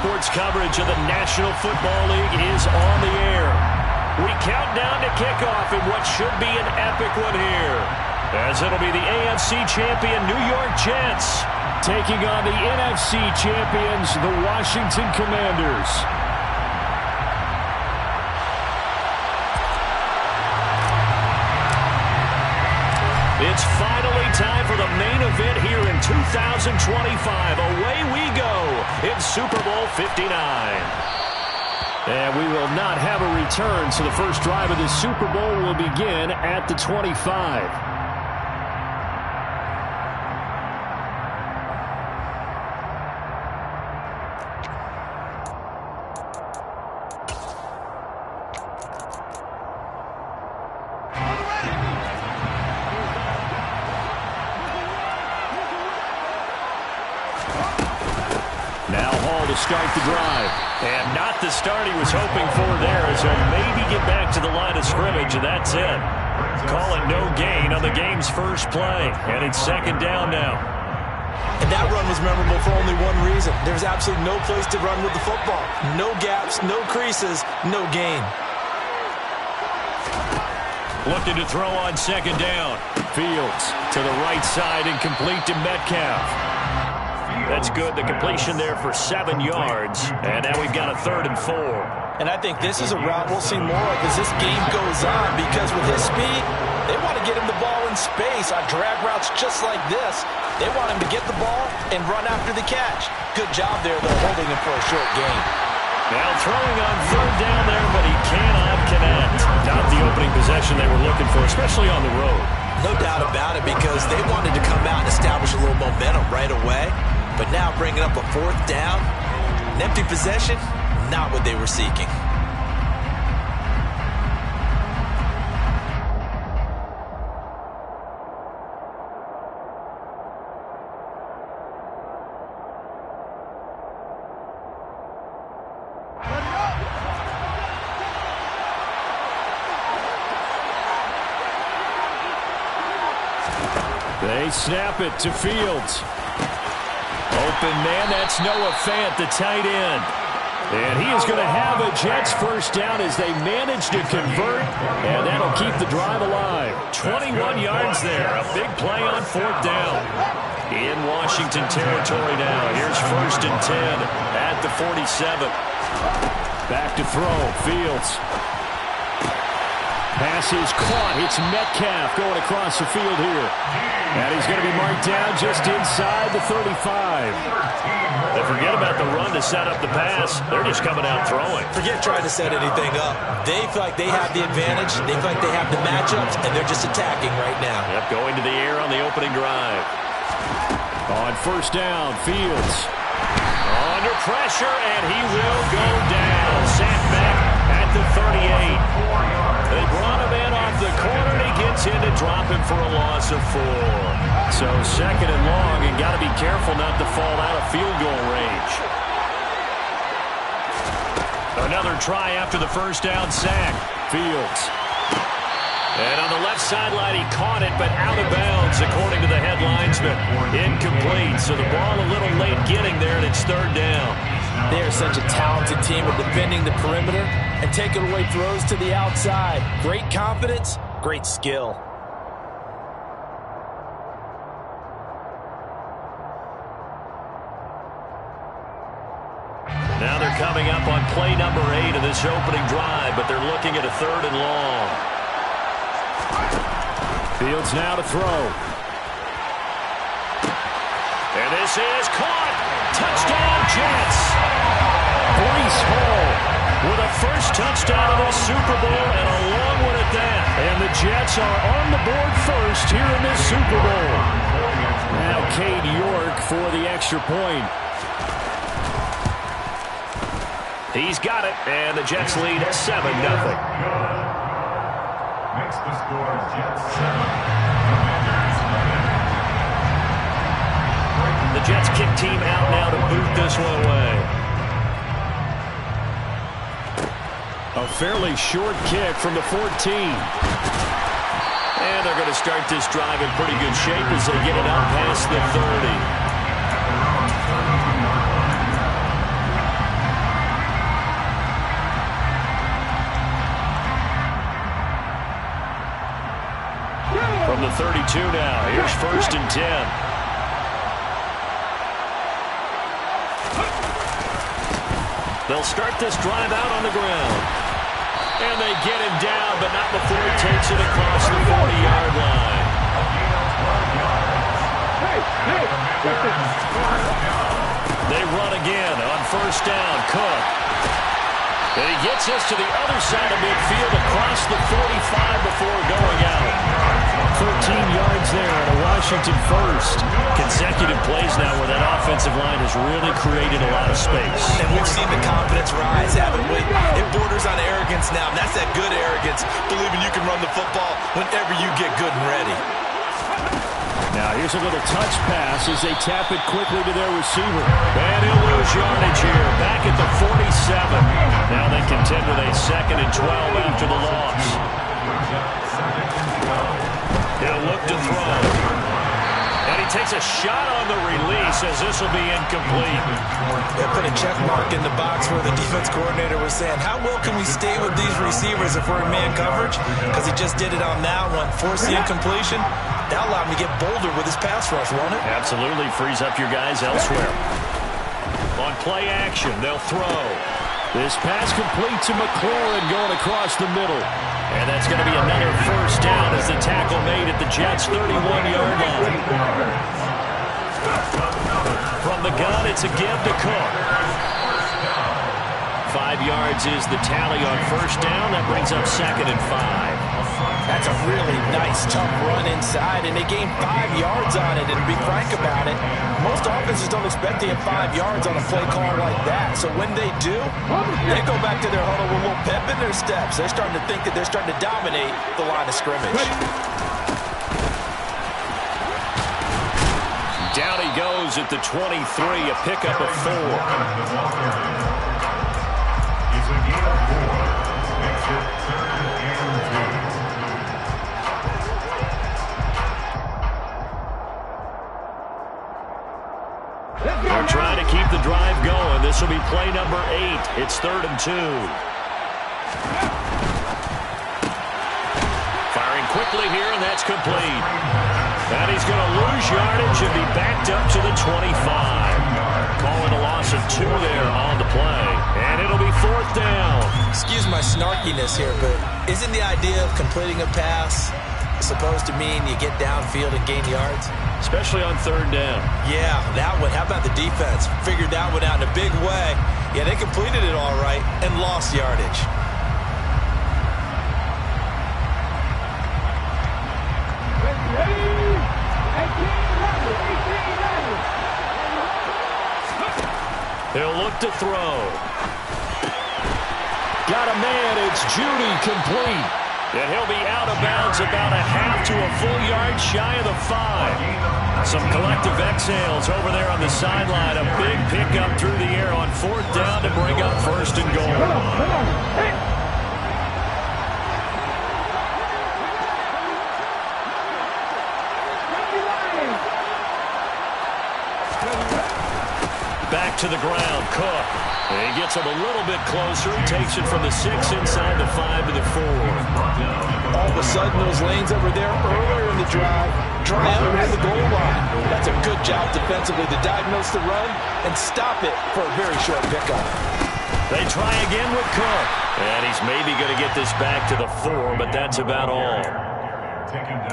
Sports coverage of the National Football League is on the air. We count down to kickoff in what should be an epic one here, as it'll be the AFC champion New York Jets taking on the NFC champions, the Washington Commanders. It's finally time for the main event here in 2025. Away we go in Super Bowl 59. And we will not have a return, so the first drive of the Super Bowl will begin at the 25. To start the drive. And not the start he was hoping for there, as he'll maybe get back to the line of scrimmage, and that's it. Call it no gain on the game's first play. And it's second down now. And that run was memorable for only one reason. There's absolutely no place to run with the football. No gaps, no creases, no gain. Looking to throw on second down. Fields to the right side and complete to Metcalf. That's good. The completion there for 7 yards. And now we've got a 3rd and 4. And I think this is a route we'll see more of as this game goes on, because with his speed, they want to get him the ball in space on drag routes just like this. They want him to get the ball and run after the catch. Good job there, though, holding him for a short gain. Now throwing on 3rd down there, but he cannot connect. Not the opening possession they were looking for, especially on the road. No doubt about it, because they wanted to come out and establish a little momentum right away. But now bringing up a 4th down, an empty possession, not what they were seeking. They snap it to Fields. Open man, that's Noah Fant, the tight end. And he is going to have a Jets first down as they manage to convert, and that'll keep the drive alive. 21 yards there, a big play on 4th down. In Washington territory now. Here's 1st and 10 at the 47. Back to throw, Fields. Pass is caught. It's Metcalf going across the field here. And he's going to be marked down just inside the 35. They forget about the run to set up the pass. They're just coming out throwing. Forget trying to set anything up. They feel like they have the advantage. They feel like they have the matchups, and they're just attacking right now. Yep, going to the air on the opening drive. On 1st down, Fields. Under pressure, and he will go down. Sacked back at the 38. They brought him in off the corner, and he gets in to drop him for a loss of 4. So 2nd and long, and got to be careful not to fall out of field goal range. Another try after the 1st down sack. Fields. And on the left sideline, he caught it, but out of bounds, according to the head linesman. Incomplete, so the ball a little late getting there, and it's 3rd down. They are such a talented team at defending the perimeter and taking away throws to the outside. Great confidence, great skill. Now they're coming up on play number 8 of this opening drive, but they're looking at a 3rd and long. Fields now to throw. And this is caught. Touchdown, Jets. Breece Hall with a first touchdown of the Super Bowl, and a long one at that. And the Jets are on the board first here in this Super Bowl. Now Cade York for the extra point. He's got it, and the Jets lead 7-0. Makes the score Jets 7. The Jets kick team out now to boot this one away. A fairly short kick from the 14. And they're going to start this drive in pretty good shape as they get it out past the 30. 2 now. Here's 1st and 10. They'll start this drive out on the ground. And they get him down, but not before he takes it across the 40-yard line. They run again on 1st down. Cook. And he gets us to the other side of midfield across the 45 before going out. 13 yards there on a Washington first. Consecutive plays now where that offensive line has really created a lot of space. And we've seen the confidence rise, haven't we? It borders on arrogance now, and that's that good arrogance, believing you can run the football whenever you get good and ready. Now here's a little touch pass as they tap it quickly to their receiver. And he'll lose yardage here, back at the 47. Now they contend with a 2nd and 12 after the loss. He'll look to throw. And he takes a shot on the release as this will be incomplete. They put a check mark in the box where the defense coordinator was saying, how well can we stay with these receivers if we're in man coverage? Because he just did it on that one. Force the incompletion. That allowed him to get bolder with his pass rush, won't it? Absolutely. Frees up your guys elsewhere. On play action, they'll throw. This pass complete to McLaurin going across the middle. And that's going to be another 1st down as the tackle made at the Jets' 31-yard line. From the gun, it's a give to Cook. 5 yards is the tally on 1st down. That brings up 2nd and 5. That's a really nice, tough run inside, and they gained 5 yards on it. And to be frank about it, most offenses don't expect to get 5 yards on a play call like that. So when they do, they go back to their huddle with a little pep in their steps. They're starting to think that they're starting to dominate the line of scrimmage. Down he goes at the 23, a pickup of 4. It's a gain of 4. Makes it 3rd and 2. They're trying to keep the drive going. This will be play number 8. It's 3rd and 2. Firing quickly here, and that's complete. And he's going to lose yardage and be backed up to the 25. Calling a loss of 2 there on the play. And it'll be 4th down. Excuse my snarkiness here, but isn't the idea of completing a pass supposed to mean you get downfield and gain yards? Especially on 3rd down. Yeah, that one. How about the defense? Figured that one out in a big way. Yeah, they completed it all right and lost yardage. He'll look to throw. Got a man. It's Judy, complete. And he'll be out of bounds about a half to a full yard shy of the 5. Some collective exhales over there on the sideline. A big pickup through the air on 4th down to bring up 1st and goal. Back to the ground, Cook. And he gets him a little bit closer. He takes it from the 6 inside the 5 to the 4. All of a sudden, those lanes over there earlier in the drive dry up near the goal line. That's a good job defensively to diagnose the run and stop it for a very short pickup. They try again with Cook. And he's maybe going to get this back to the 4, but that's about all.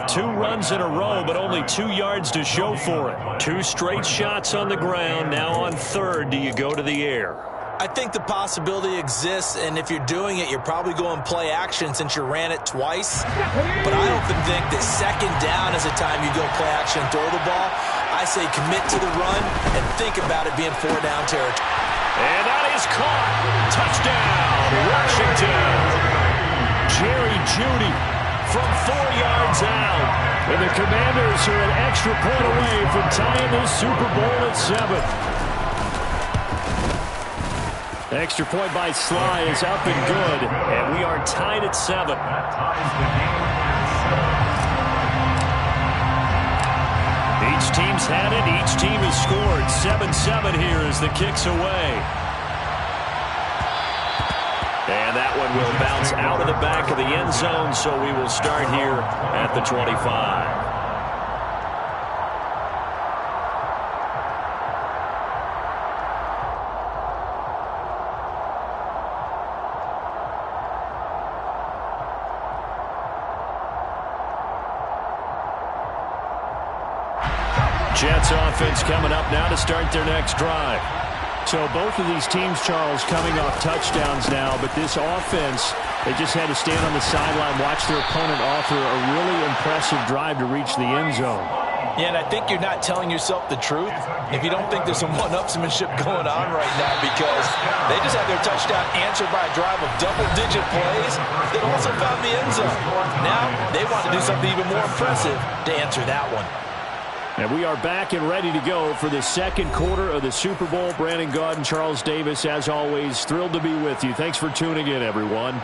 2 runs in a row, but only 2 yards to show for it. 2 straight shots on the ground. Now on 3rd, do you go to the air? I think the possibility exists, and if you're doing it, you're probably going play action since you ran it twice. But I often think that 2nd down is the time you go play action and throw the ball. I say commit to the run and think about it being 4-down territory. And that is caught. Touchdown, Washington. Jerry Jeudy from 4 yards out. And the Commanders are an extra point away from tying this Super Bowl at 7. Extra point by Sly is up and good, and we are tied at 7. Each team's had it. Each team has scored. 7-7 here as the kick's away. And that one will bounce out of the back of the end zone, so we will start here at the 25. Jets offense coming up now to start their next drive. So both of these teams, Charles, coming off touchdowns now, but this offense, they just had to stand on the sideline, watch their opponent offer a really impressive drive to reach the end zone. Yeah, and I think you're not telling yourself the truth if you don't think there's some one-upsmanship going on right now, because they just had their touchdown answered by a drive of double-digit plays that also found the end zone. Now they want to do something even more impressive to answer that one. And we are back and ready to go for the second quarter of the Super Bowl. Brandon Gaud and Charles Davis, as always, thrilled to be with you. Thanks for tuning in, everyone.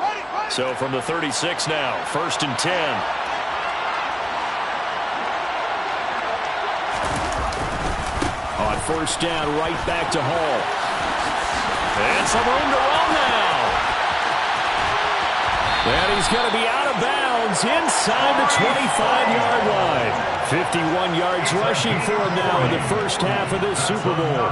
So from the 36 now, 1st and 10. On first down, right back to Hall. And some room to run now. And he's going to be out of bounds inside the 25-yard line. 51 yards rushing for him now in the first half of this Super Bowl.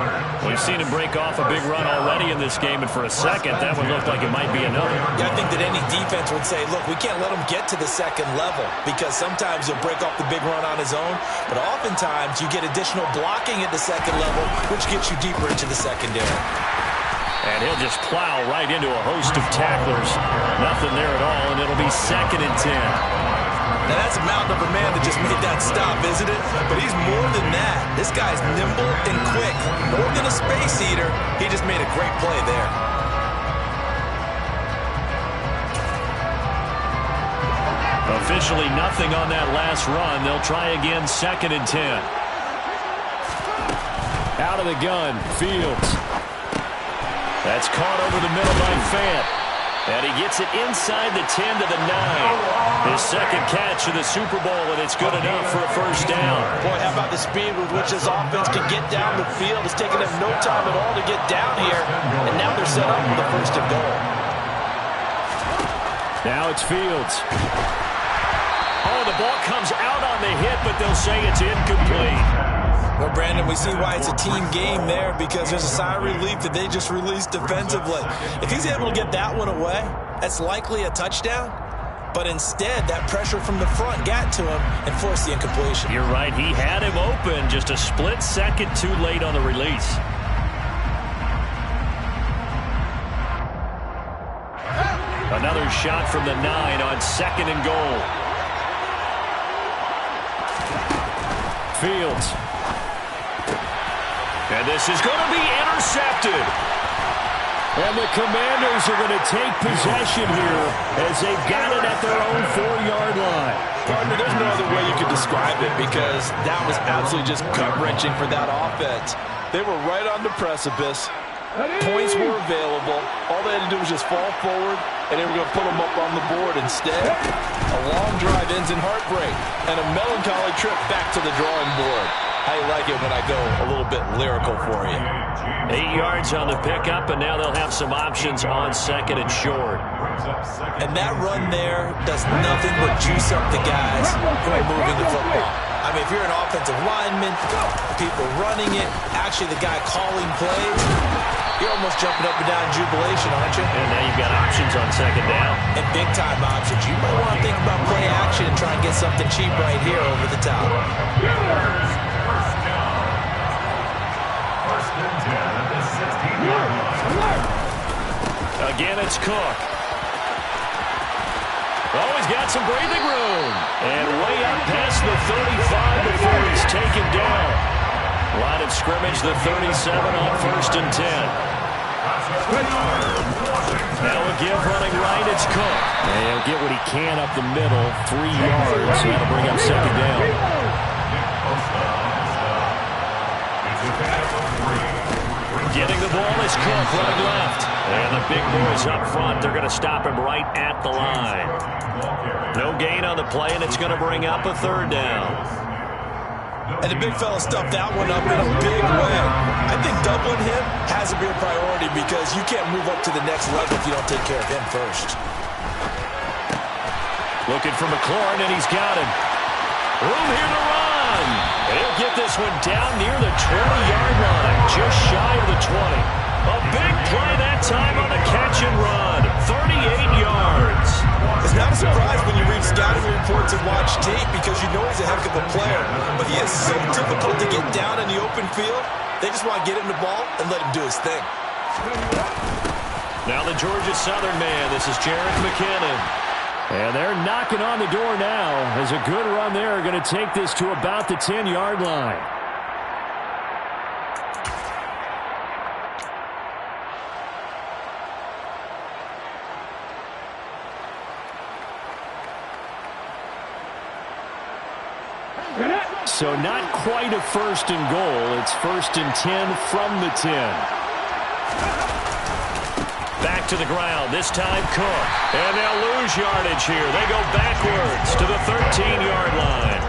We've seen him break off a big run already in this game, and for a second, that would look like it might be another. Yeah, I think that any defense would say, look, we can't let him get to the second level, because sometimes he'll break off the big run on his own, but oftentimes you get additional blocking at the second level, which gets you deeper into the secondary. And he'll just plow right into a host of tacklers. Nothing there at all, and it'll be 2nd and 10. Now, that's a mountain of a man that just made that stop, isn't it? But he's more than that. This guy's nimble and quick. More than a space eater. He just made a great play there. Officially nothing on that last run. They'll try again, 2nd and 10. Out of the gun, Fields. That's caught over the middle by Fant. And he gets it inside the 10 to the 9. His second catch of the Super Bowl, and it's good enough for a first down. Boy, how about the speed with which this offense can get down the field? It's taken them no time at all to get down here, and now they're set up for the first and goal. Now it's Fields. Oh, the ball comes out on the hit, but they'll say it's incomplete. Well, Brandon, we see why it's a team game there, because there's a sigh of relief that they just released defensively. If he's able to get that one away, that's likely a touchdown. But instead, that pressure from the front got to him and forced the incompletion. You're right. He had him open, just a split second too late on the release. Another shot from the 9 on 2nd and goal. Fields. And this is going to be intercepted. And the Commanders are going to take possession here as they've got it at their own 4-yard line. Partner, there's no other way you could describe it, because that was absolutely just gut-wrenching for that offense. They were right on the precipice. Points were available. All they had to do was just fall forward, and they were going to put them up on the board. Instead, a long drive ends in heartbreak and a melancholy trip back to the drawing board. How you like it when I go a little bit lyrical for you? 8 yards on the pickup, and now they'll have some options on 2nd and short. And that run there does nothing but juice up the guys who are moving the football. I mean, if you're an offensive lineman, people running it, actually the guy calling plays, you're almost jumping up and down in jubilation, aren't you? And now you've got options on 2nd down. And big-time options. You might want to think about play action and try and get something cheap right here over the top. Again, it's Cook. Oh, he's got some breathing room. And way up past the 35 before he's taken down. Line of scrimmage, the 37 on 1st and 10. Now a give running right, it's Cook. And he'll get what he can up the middle, 3 yards. So that'll bring up 2nd down. Getting the ball is Cook, running left. And the big boys up front, they're going to stop him right at the line. No gain on the play, and it's going to bring up a 3rd down. And the big fella stuffed that one up in a big way. I think doubling him has to be a priority, because you can't move up to the next level if you don't take care of him first. Looking for McLaurin, and he's got him. Room here to run. And he'll get this one down near the 20-yard line, just shy of the 20. A big play that time on the catch and run. 38 yards. It's not a surprise when you read scout scouting reports and watch tape because you know he's a heck of a player. But he is so difficult to get down in the open field. They just want to get him the ball and let him do his thing. Now the Georgia Southern man. This is Jerick McKinnon. And they're knocking on the door now as a good run there are going to take this to about the 10-yard line. So not quite a first and goal. It's 1st and 10 from the 10. Back to the ground. This time Cook. And they'll lose yardage here. They go backwards to the 13-yard line.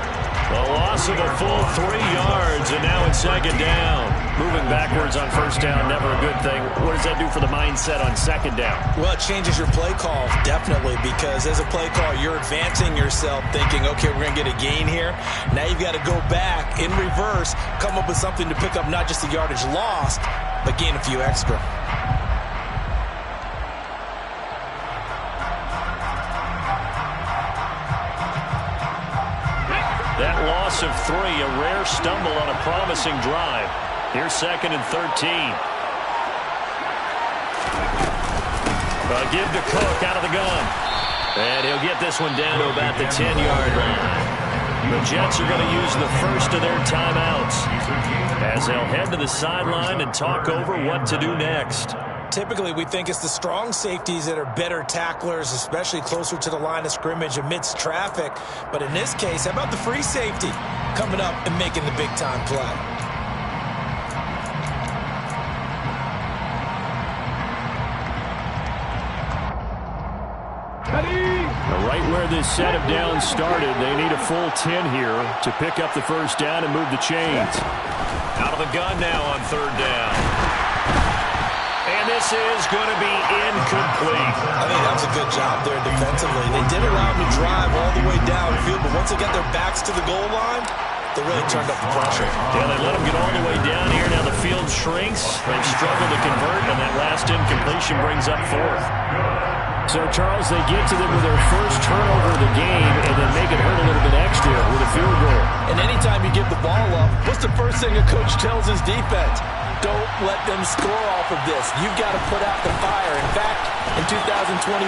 A loss of a full 3 yards, and now it's 2nd down. Moving backwards on 1st down, never a good thing. What does that do for the mindset on 2nd down? Well, it changes your play call, definitely, because as a play call, you're advancing yourself thinking, okay, we're going to get a gain here. Now you've got to go back in reverse, come up with something to pick up not just the yardage lost, but gain a few extra. That loss of 3, a rare stumble on a promising drive. Here's 2nd and 13. Give to Cook out of the gun. And he'll get this one down to about the 10-yard line. The Jets are going to use the first of their timeouts as they'll head to the sideline and talk over what to do next. Typically, we think it's the strong safeties that are better tacklers, especially closer to the line of scrimmage amidst traffic. But in this case, how about the free safety coming up and making the big-time play? Right where this set of downs started, they need a full 10 here to pick up the 1st down and move the chains. Out of the gun now on 3rd down. And this is going to be incomplete. I think that was a good job there defensively. They did allow them to drive all the way downfield, but once they got their backs to the goal line, they really turned up the pressure. Yeah, they let them get all the way down here. Now the field shrinks. They've struggled to convert, and that last incompletion brings up 4th. So, Charles, they get to them with their first turnover of the game and then make it hurt a little bit extra with a field goal. And anytime you give the ball up, what's the first thing a coach tells his defense? Don't let them score off of this. You've got to put out the fire. In fact, in 2021,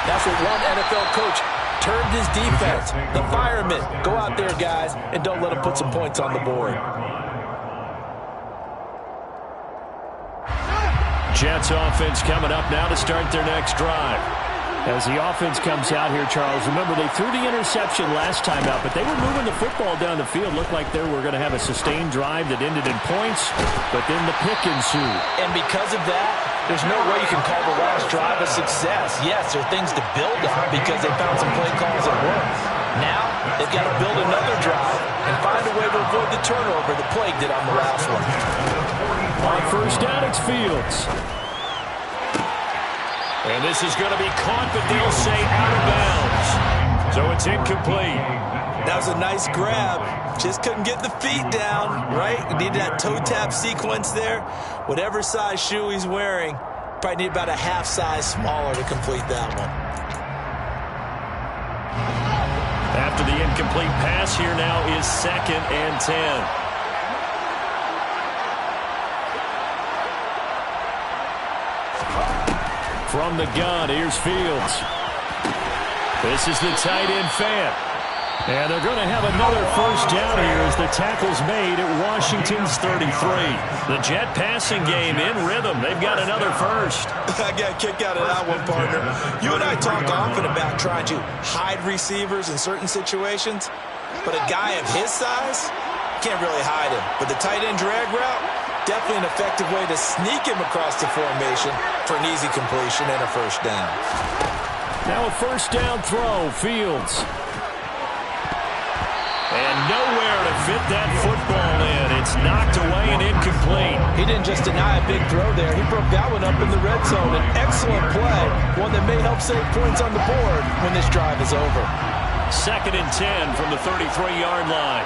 that's what one NFL coach termed his defense. The firemen. Go out there, guys, and don't let them put some points on the board. Jets offense coming up now to start their next drive. As the offense comes out here, Charles, remember they threw the interception last time out, but they were moving the football down the field. Looked like they were going to have a sustained drive that ended in points, but then the pick ensued. And because of that, there's no way you can call the last drive a success. Yes, there are things to build on because they found some play calls that work. Now, they've got to build another drive and find a way to avoid the turnover the plague did on the last one. On 1st down, it's Fields. And this is going to be caught, but they'll say out of bounds. So it's incomplete. That was a nice grab. Just couldn't get the feet down, right? Needed that toe tap sequence there. Whatever size shoe he's wearing, probably need about a half size smaller to complete that one. After the incomplete pass, here now is 2nd and 10. From the gun, here's Fields. This is the tight end Fant. And they're going to have another 1st down here as the tackle's made at Washington's 33. The Jet passing game in rhythm. They've got another 1st. I got a kick out of that one, partner. You and I talk often about trying to hide receivers in certain situations, but a guy of his size can't really hide him. But the tight end drag route, definitely an effective way to sneak him across the formation for an easy completion and a 1st down. Now a 1st down throw, Fields. And nowhere to fit that football in. It's knocked away and incomplete. He didn't just deny a big throw there. He broke that one up in the red zone. An excellent play, one that may help save points on the board when this drive is over. 2nd and 10 from the 33-yard line.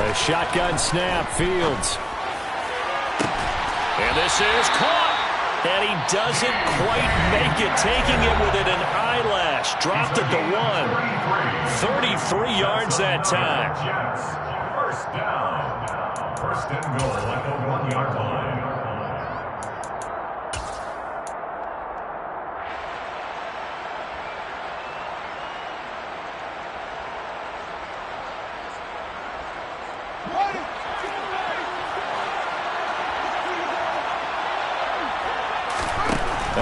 A shotgun snap, Fields. And this is caught. And he doesn't quite make it, taking it within an eyelash. Dropped it to 1. 33 yards that time. First down. First and goal at the 1-yard line.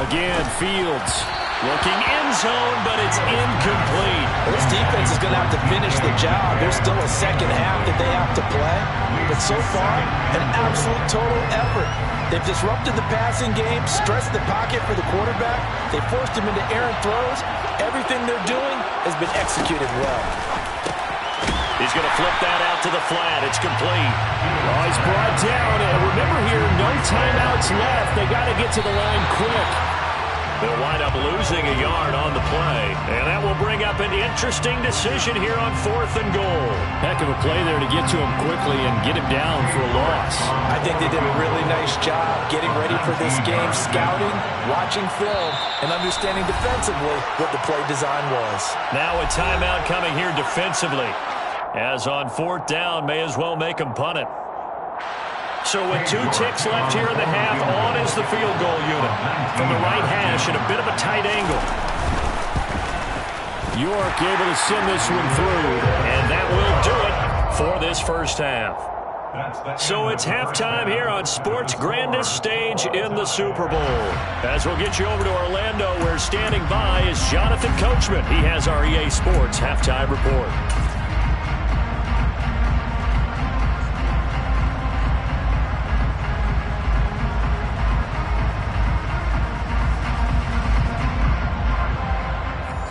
Again, Fields looking end zone, but it's incomplete. Well, this defense is going to have to finish the job. There's still a second half that they have to play. But so far, an absolute total effort. They've disrupted the passing game, stressed the pocket for the quarterback. They forced him into errant throws. Everything they're doing has been executed well. He's going to flip that out to the flat. It's complete. Oh, he's brought down. And remember here, no timeouts left. They got to get to the line quick. They'll wind up losing a yard on the play. And that will bring up an interesting decision here on 4th and goal. Heck of a play there to get to him quickly and get him down for a loss. I think they did a really nice job getting ready for this game, scouting, watching film, and understanding defensively what the play design was. Now a timeout coming here defensively. As on 4th down, may as well make him punt it. So with 2 ticks left here in the half, on is the field goal unit. From the right hash at a bit of a tight angle. York able to send this one through, and that will do it for this first half. So it's halftime here on sports' grandest stage in the Super Bowl. As we'll get you over to Orlando, where standing by is Jonathan Coachman. He has our EA Sports halftime report.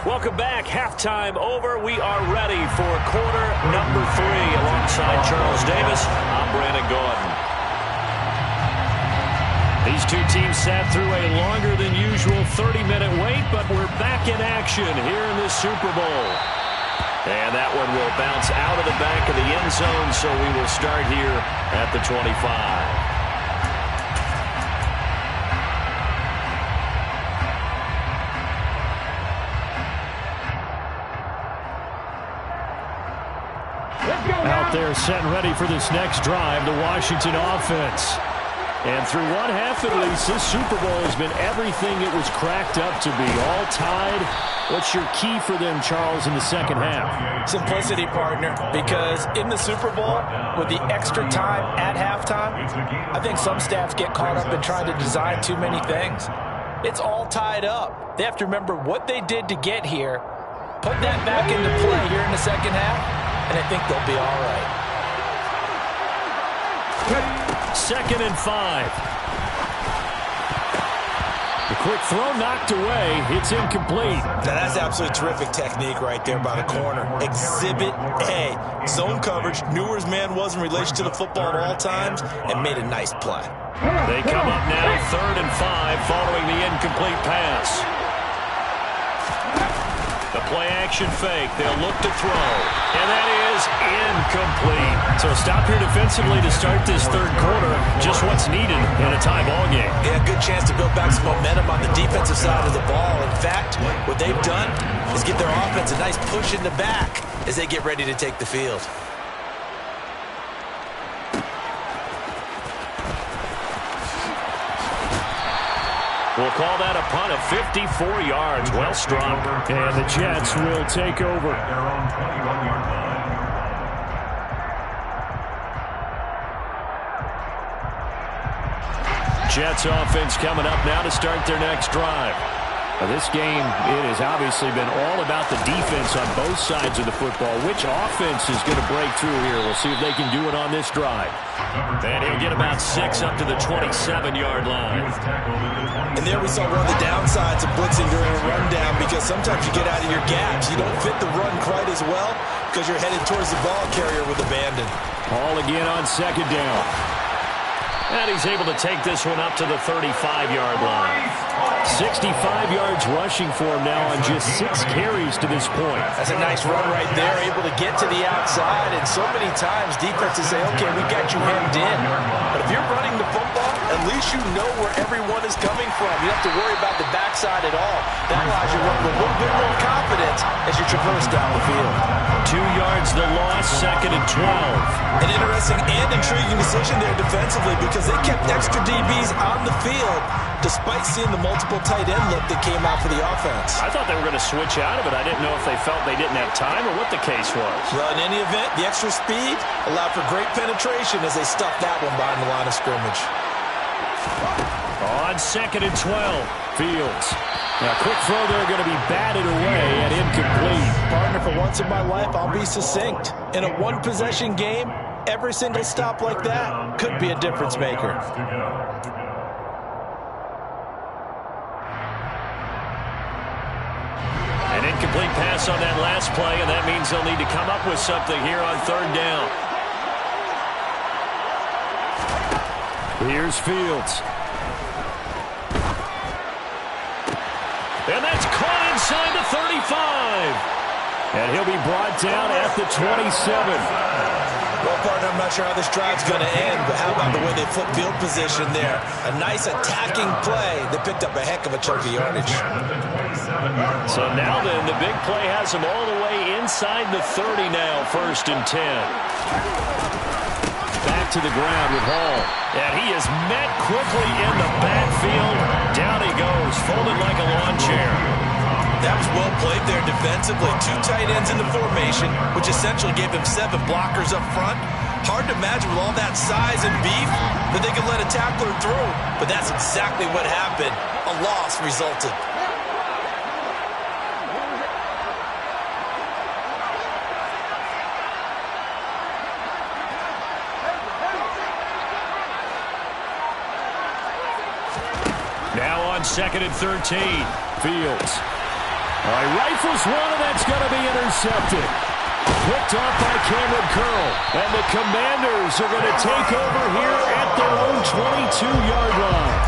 Welcome back. Halftime over. We are ready for quarter number 3. Alongside Charles Davis, I'm Brandon Gaudin. These two teams sat through a longer than usual 30-minute wait, but we're back in action here in this Super Bowl. And that one will bounce out of the back of the end zone, so we will start here at the 25. Out there set and ready for this next drive, the Washington offense. And through one half at least, this Super Bowl has been everything it was cracked up to be. All tied. What's your key for them, Charles, in the second half? Simplicity, partner, because in the Super Bowl, with the extra time at halftime, I think some staffs get caught up in trying to design too many things. It's all tied up. They have to remember what they did to get here, put that back into play here in the second half, and I think they'll be all right. 2nd and 5. The quick throw knocked away. It's incomplete. Now that's absolutely terrific technique right there by the corner. Exhibit A. Zone coverage. Knew where his man was in relation to the football at all times and made a nice play. They come up now 3rd and 5 following the incomplete pass. The play-action fake. They'll look to throw. And that is incomplete. So a stop here defensively to start this third quarter. Just what's needed in a tie ball game. Yeah, good chance to build back some momentum on the defensive side of the ball. In fact, what they've done is give their offense a nice push in the back as they get ready to take the field. We'll call that a punt of 54 yards. Well strung. And the Jets will take over. Their own 21-yard line. Jets offense coming up now to start their next drive. This game, it has obviously been all about the defense on both sides of the football. Which offense is going to break through here? We'll see if they can do it on this drive. And he'll get about 6 up to the 27-yard line. And there we saw one of the downsides of blitzing during a rundown, because sometimes you get out of your gaps. You don't fit the run quite as well because you're headed towards the ball carrier with abandon. Ball again on 2nd down. And he's able to take this one up to the 35-yard line. 65 yards rushing for him now on just 6 carries to this point. That's a nice run right there, able to get to the outside. And so many times defenses say, okay, we got you hemmed in. But if you're running the football, at least you know where everyone is coming from. You don't have to worry about the backside at all. That allows you to run with a little bit more confidence as you traverse down the field. 2 yards the loss, 2nd and 12. An interesting and intriguing decision there defensively because they kept extra DBs on the field despite seeing the multiple tight end look that came out for the offense. I thought they were going to switch out of it. I didn't know if they felt they didn't have time or what the case was. Well, in any event, the extra speed allowed for great penetration as they stuffed that one behind the line of scrimmage. On 2nd and 12, Fields. Now, quick throw there, going to be batted away and incomplete. Partner, for once in my life, I'll be succinct. In a one-possession game, every single stop like that could be a difference maker. An incomplete pass on that last play, and that means they'll need to come up with something here on 3rd down. Here's Fields. And that's caught inside the 35. And he'll be brought down at the 27. Well, partner, I'm not sure how this drive's going to end, but how about the way they flip field position there? A nice attacking play that picked up a heck of a chunk of yardage. So now then, the big play has them all the way inside the 30 now, 1st and 10. Back to the ground with Hall. And he is met quickly in the backfield. Down he goes, folded like a lawn chair. That was well played there defensively. 2 tight ends in the formation, which essentially gave him 7 blockers up front. Hard to imagine with all that size and beef that they could let a tackler through. But that's exactly what happened. A loss resulted. Now on 2nd and 13, Fields. All right, rifles one, and that's going to be intercepted. Picked off by Cameron Curl. And the Commanders are going to take over here at their own 22-yard line.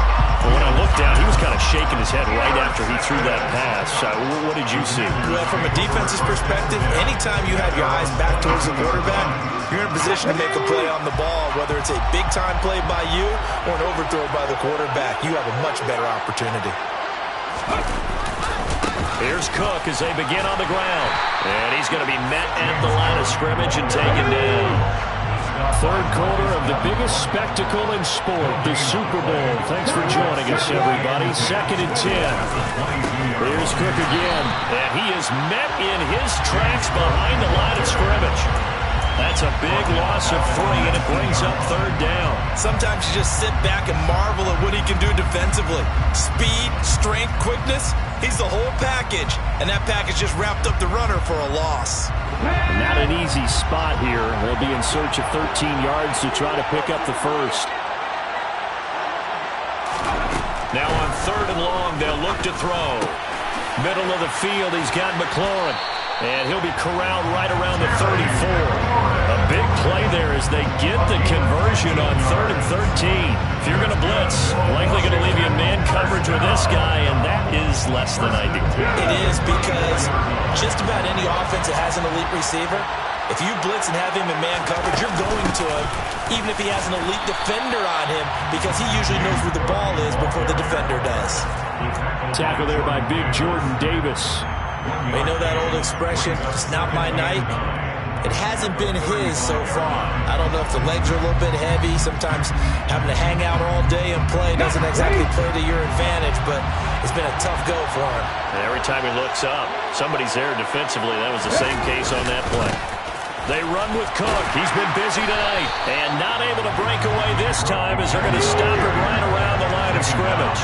Well, when I looked down, he was kind of shaking his head right after he threw that pass. What did you see? Well, from a defense's perspective, anytime you have your eyes back towards the quarterback, you're in a position to make a play on the ball, whether it's a big-time play by you or an overthrow by the quarterback. You have a much better opportunity. Here's Cook as they begin on the ground. And he's going to be met at the line of scrimmage and taken down. 3rd quarter of the biggest spectacle in sport, the Super Bowl. Thanks for joining us, everybody. 2nd and 10. Here's Cook again. And he is met in his tracks behind the line of scrimmage. That's a big loss of 3, and it brings up 3rd down. Sometimes you just sit back and marvel at what he can do defensively. Speed, strength, quickness, he's the whole package. And that package just wrapped up the runner for a loss. Not an easy spot here. They'll be in search of 13 yards to try to pick up the 1st. Now on 3rd and long, they'll look to throw. Middle of the field, he's got McLaurin. And he'll be corralled right around the 34. A big play there as they get the conversion on 3rd and 13. If you're going to blitz, likely going to leave you in man coverage with this guy, and that is less than ideal. It is because just about any offense that has an elite receiver, if you blitz and have him in man coverage, you're going to him, even if he has an elite defender on him, because he usually knows where the ball is before the defender does. Tackle there by big Jordan Davis. We know that old expression, it's not my night. It hasn't been his so far. I don't know if the legs are a little bit heavy. Sometimes having to hang out all day and play doesn't exactly play to your advantage, but it's been a tough go for him. And every time he looks up, somebody's there defensively. That was the same case on that play. They run with Cook. He's been busy tonight. And not able to break away this time as they're going to stop him right around the line of scrimmage.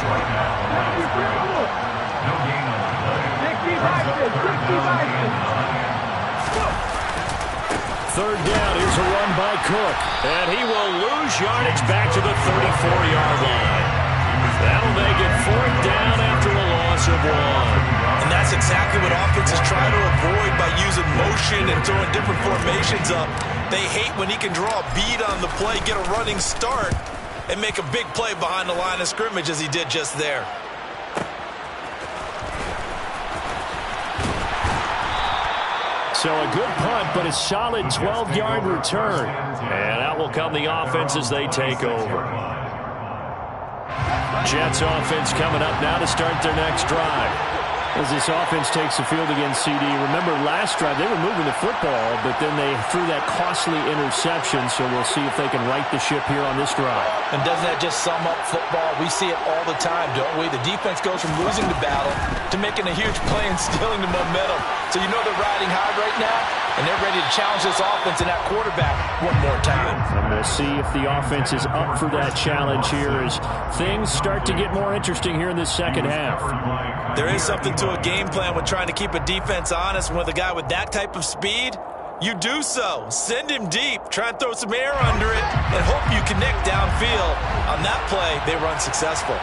Third down, here's a run by Cook. And he will lose yardage back to the 34-yard line. That'll make it 4th down after a loss of 1. And that's exactly what offenses try to avoid by using motion and throwing different formations up. They hate when he can draw a bead on the play, get a running start, and make a big play behind the line of scrimmage as he did just there. So a good punt, but a solid 12-yard return. And out will come the offense as they take over. Jets offense coming up now to start their next drive. As this offense takes the field against CD, remember last drive they were moving the football, but then they threw that costly interception, so we'll see if they can right the ship here on this drive. And doesn't that just sum up football? We see it all the time, don't we? The defense goes from losing the battle to making a huge play and stealing the momentum. So you know they're riding high right now, and they're ready to challenge this offense and that quarterback one more time. And we'll see if the offense is up for that challenge here as things start to get more interesting here in this second half. There is something to a game plan with trying to keep a defense honest. And with a guy with that type of speed, you do so. Send him deep. Try and throw some air under it and hope you connect downfield. On that play, they were unsuccessful.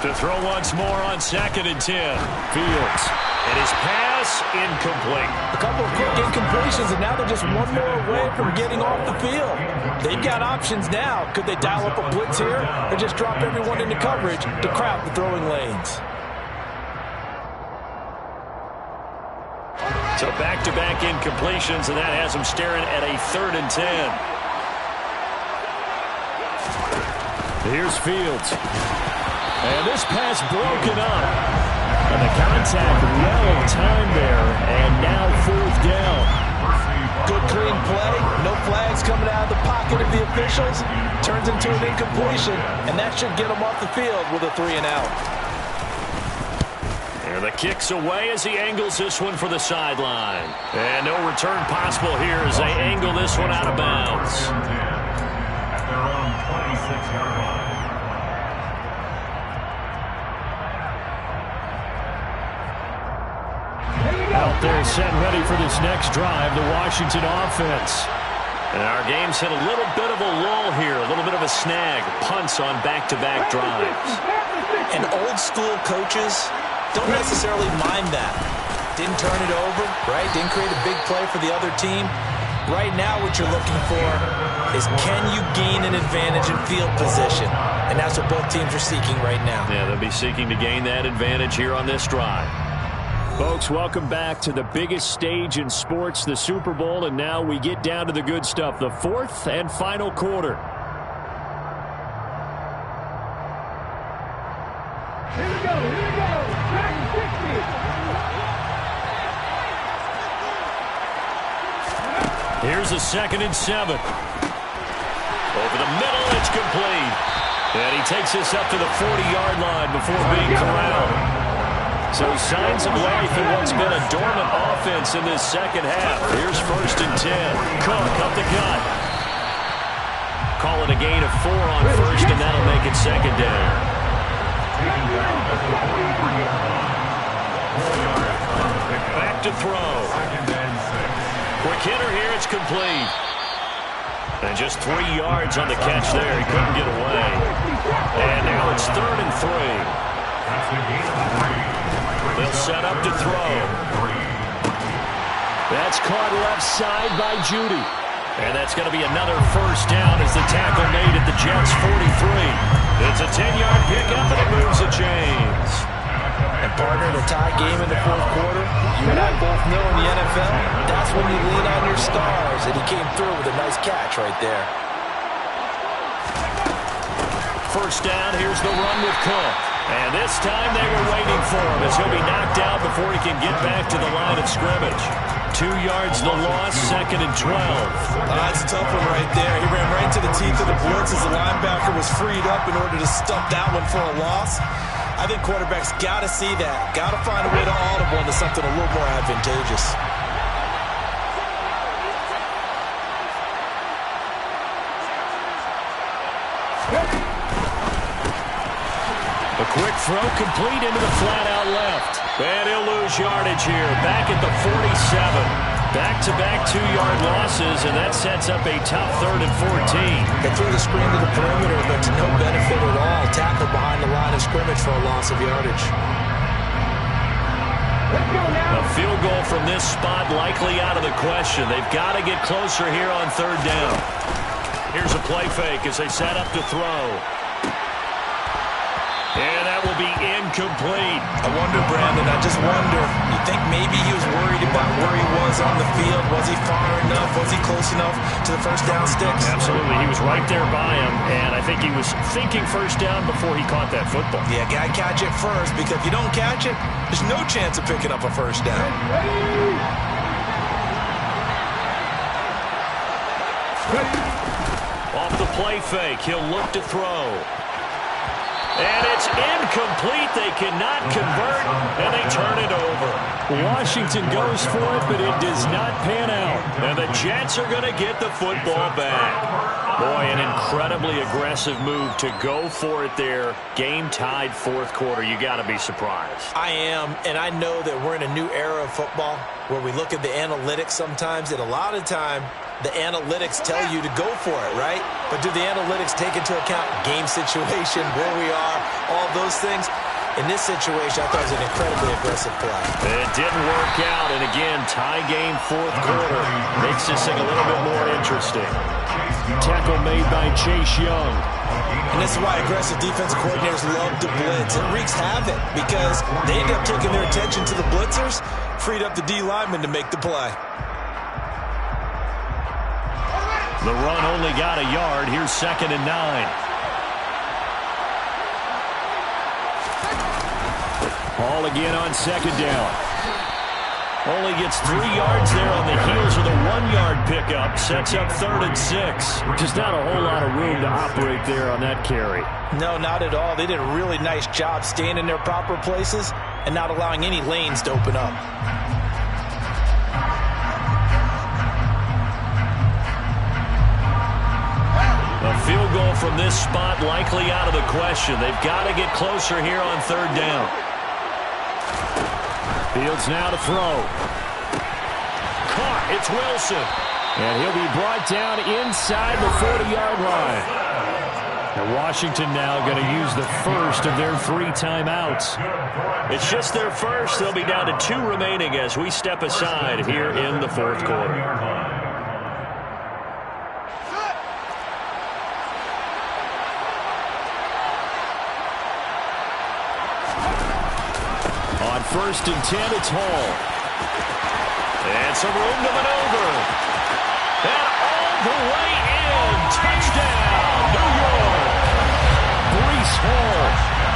To throw once more on 2nd and 10. Fields. And his pass incomplete. A couple of quick incompletions, and now they're just one more away from getting off the field. They've got options now. Could they dial up a blitz here or just drop everyone into coverage to crowd the throwing lanes? So back-to-back incompletions, and that has them staring at a 3rd and 10. Here's Fields. And this pass broken up. And the contact well timed there, and now 4th down. Good clean play. No flags coming out of the pocket of the officials. Turns into an incompletion, and that should get them off the field with a 3 and out. And the kick's away as he angles this one for the sideline. And no return possible here as they angle this one out of bounds. At their own 26-yard line. Out there set ready for this next drive, the Washington offense. And our game's hit a little bit of a lull here, a little bit of a snag. Punts on back-to-back drives. And old-school coaches don't necessarily mind that. Didn't turn it over, right? Didn't create a big play for the other team. Right now what you're looking for is can you gain an advantage in field position? And that's what both teams are seeking right now. Yeah, they'll be seeking to gain that advantage here on this drive. Folks, welcome back to the biggest stage in sports, the Super Bowl, and now we get down to the good stuff, the 4th and final quarter. Here we go, track 60. Here's a 2nd and 7. Over the middle, it's complete. And he takes this up to the 40-yard line before being corralled. So signs of life in what's been a dormant offense in this second half. Here's 1st and 10. Cook up the gut. Call it a gain of 4 on 1st, and that'll make it 2nd down. Back to throw. Quick hitter here, it's complete. And just 3 yards on the catch there. He couldn't get away. And now it's 3rd and 3. They'll set up to throw. That's caught left side by Judy. And that's going to be another 1st down as the tackle made at the Jets' 43. It's a 10-yard pickup, and it moves the chains. And partner, the tie game in the 4th quarter, you and I both know in the NFL, that's when you lean on your stars, and he came through with a nice catch right there. 1st down, here's the run with Cook. And this time they were waiting for him as he'll be knocked out before he can get back to the line of scrimmage. 2 yards the loss, 2nd and 12. That's a tough one right there. He ran right to the teeth of the blitz as the linebacker was freed up in order to stump that one for a loss. I think quarterbacks got to see that. Got to find a way to audible into something a little more advantageous. A quick throw complete into the flat out left. And he'll lose yardage here. Back at the 47. Back-to-back 2-yard losses, and that sets up a tough 3rd and 14. They threw the screen to the perimeter, but to no benefit at all. Tackled behind the line of scrimmage for a loss of yardage. A field goal from this spot likely out of the question. They've got to get closer here on 3rd down. Here's a play fake as they set up to throw. And that will be incomplete. I wonder, Brandon, I just wonder, you think maybe he was worried about where he was on the field? Was he far enough? Was he close enough to the first down sticks? Absolutely. He was right there by him, and I think he was thinking first down before he caught that football. Yeah, got to catch it first, because if you don't catch it, there's no chance of picking up a first down. Off the play fake, he'll look to throw. And it's incomplete. They cannot convert, and they turn it over. Washington goes for it, but it does not pan out. And the Jets are going to get the football back. Boy, an incredibly aggressive move to go for it there. Game-tied fourth quarter. You got to be surprised. I am, and I know that we're in a new era of football where we look at the analytics sometimes, and a lot of time the analytics tell you to go for it, right? But do the analytics take into account game situation, where we are, all those things? In this situation, I thought it was an incredibly aggressive play. It didn't work out, and again, tie game fourth quarter. Makes this thing a little bit more interesting. Tackle made by Chase Young. And this is why aggressive defensive coordinators love to blitz. It wreaks havoc because they end up taking their attention to the blitzers, freed up the D lineman to make the play. The run only got a yard. Here's 2nd and 9. Ball again on 2nd down. Only gets 3 yards there on the heels of the 1-yard pickup. Sets up 3rd and 6. Just not a whole lot of room to operate there on that carry. No, not at all. They did a really nice job staying in their proper places and not allowing any lanes to open up. A field goal from this spot likely out of the question. They've got to get closer here on 3rd down. Fields now to throw. Caught. It's Wilson. And he'll be brought down inside the 40-yard line. And Washington now going to use the first of their 3 timeouts. It's just their first. They'll be down to 2 remaining as we step aside here in the fourth quarter. On 1st and 10, it's Hall. And some room to maneuver. And all the way in. Touchdown, New York. Breece Hall,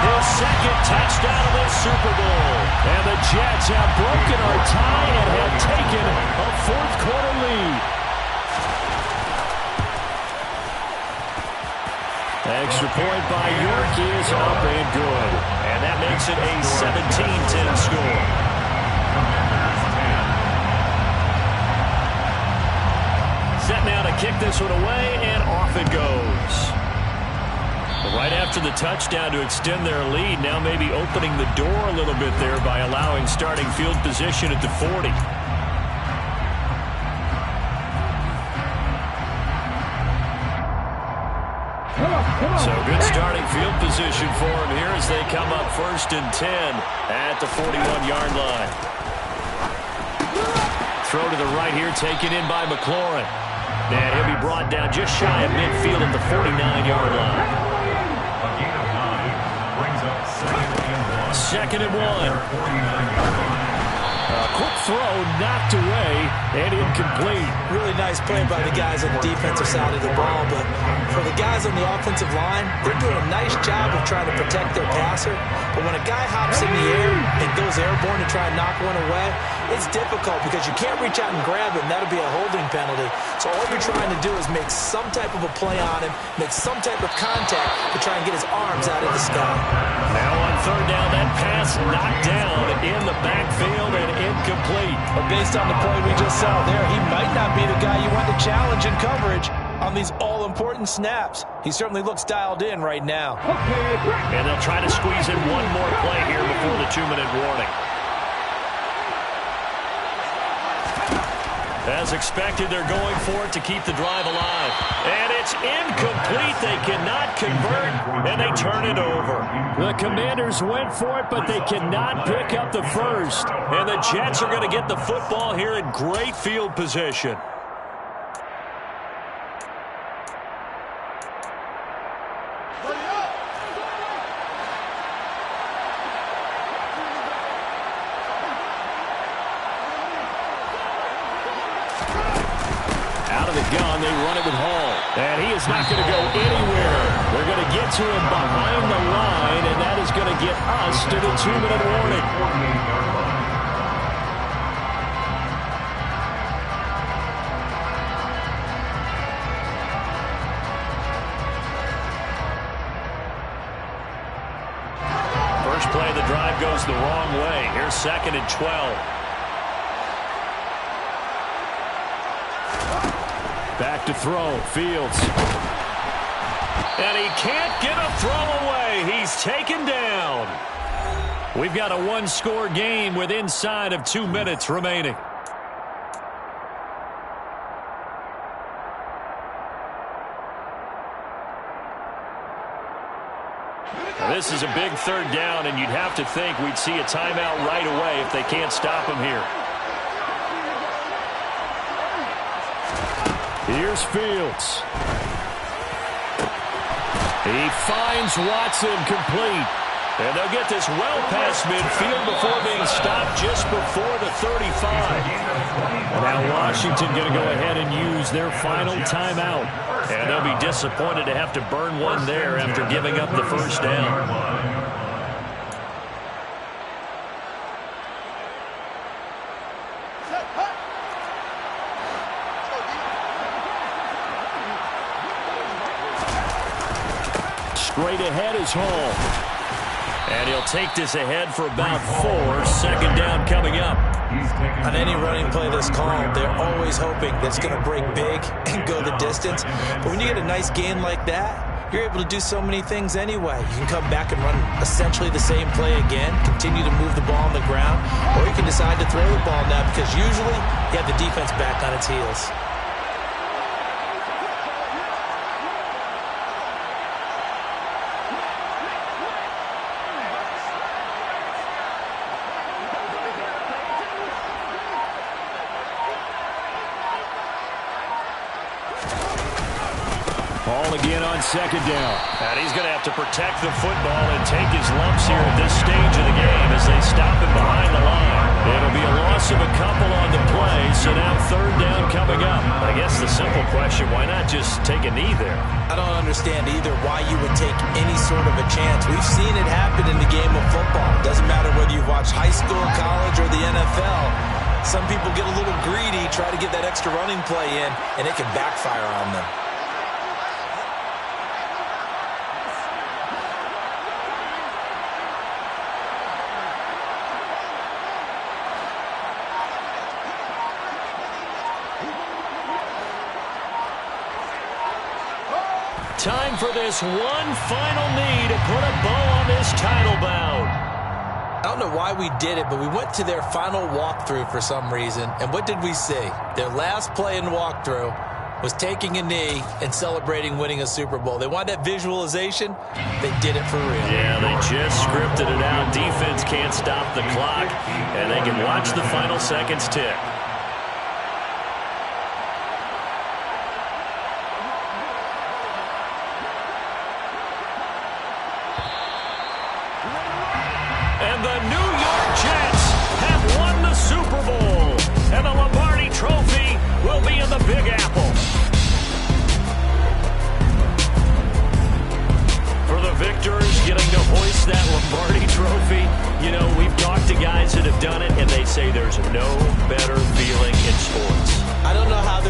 his 2nd touchdown of this Super Bowl. And the Jets have broken our tie and have taken a fourth quarter lead. Extra point by York is up and good. And that makes it a 17-10 score. Set now to kick this one away, and off it goes. Right after the touchdown to extend their lead, now maybe opening the door a little bit there by allowing starting field position at the 40. So good starting field position for him here as they come up 1st and 10 at the 41-yard line. Throw to the right here, taken in by McLaurin. And he'll be brought down just shy of midfield at the 49-yard line. 2nd and 1. Quick throw, knocked away, and incomplete. Really nice play by the guys on the defensive side of the ball, but for the guys on the offensive line, they're doing a nice job of trying to protect their passer. But when a guy hops in the air and goes airborne to try and knock one away, it's difficult because you can't reach out and grab him. That'll be a holding penalty. So all you're trying to do is make some type of a play on him, make some type of contact to try and get his arms out of the sky. Now on 3rd down, that pass knocked down in the backfield and incomplete. But based on the play we just saw there, he might not be the guy you want to challenge in coverage on these all-important snaps. He certainly looks dialed in right now. And they'll try to squeeze in one more play here before the 2-minute warning. As expected, they're going for it to keep the drive alive. And it's incomplete. They cannot convert, and they turn it over. The Commanders went for it, but they cannot pick up the first. And the Jets are going to get the football here in great field position. gun. They run it with Hall. And he is not going to go anywhere. They're going to get to him behind the line, and that is going to get us to the 2-minute warning. First play of the drive goes the wrong way. Here's 2nd and 12. Back to throw. Fields. And he can't get a throw away. He's taken down. We've got a one-score game with inside of 2 minutes remaining. This is a big 3rd down, and you'd have to think we'd see a timeout right away if they can't stop him here. Here's Fields. He finds Watson complete. And they'll get this well past midfield before being stopped just before the 35. Now Washington going to go ahead and use their final timeout. And they'll be disappointed to have to burn one there after giving up the first down. Straight ahead is Hall. And he'll take this ahead for about 4. 2nd down coming up. On any running play that's called, they're always hoping that's going to break big and go the distance. But when you get a nice game like that, you're able to do so many things anyway. You can come back and run essentially the same play again, continue to move the ball on the ground, or you can decide to throw the ball now because usually you have the defense back on its heels. Ball again on 2nd down. And he's going to have to protect the football and take his lumps here at this stage of the game as they stop him behind the line. It'll be a loss of a couple on the play, so now 3rd down coming up. I guess the simple question, why not just take a knee there? I don't understand either why you would take any sort of a chance. We've seen it happen in the game of football. Doesn't matter whether you've watched high school, college, or the NFL. Some people get a little greedy, try to get that extra running play in, and it can backfire on them. Time for this one final knee to put a bow on this title bout. I don't know why we did it, but we went to their final walkthrough for some reason. And what did we see? Their last play in walkthrough was taking a knee and celebrating winning a Super Bowl. They wanted that visualization. They did it for real. Yeah, they just scripted it out. Defense can't stop the clock, and they can watch the final seconds tick. And the New York Jets have won the Super Bowl. And the Lombardi Trophy will be in the Big Apple. For the victors getting to hoist that Lombardi Trophy, you know, we've talked to guys that have done it, and they say there's no better feeling in sports. I don't know how they're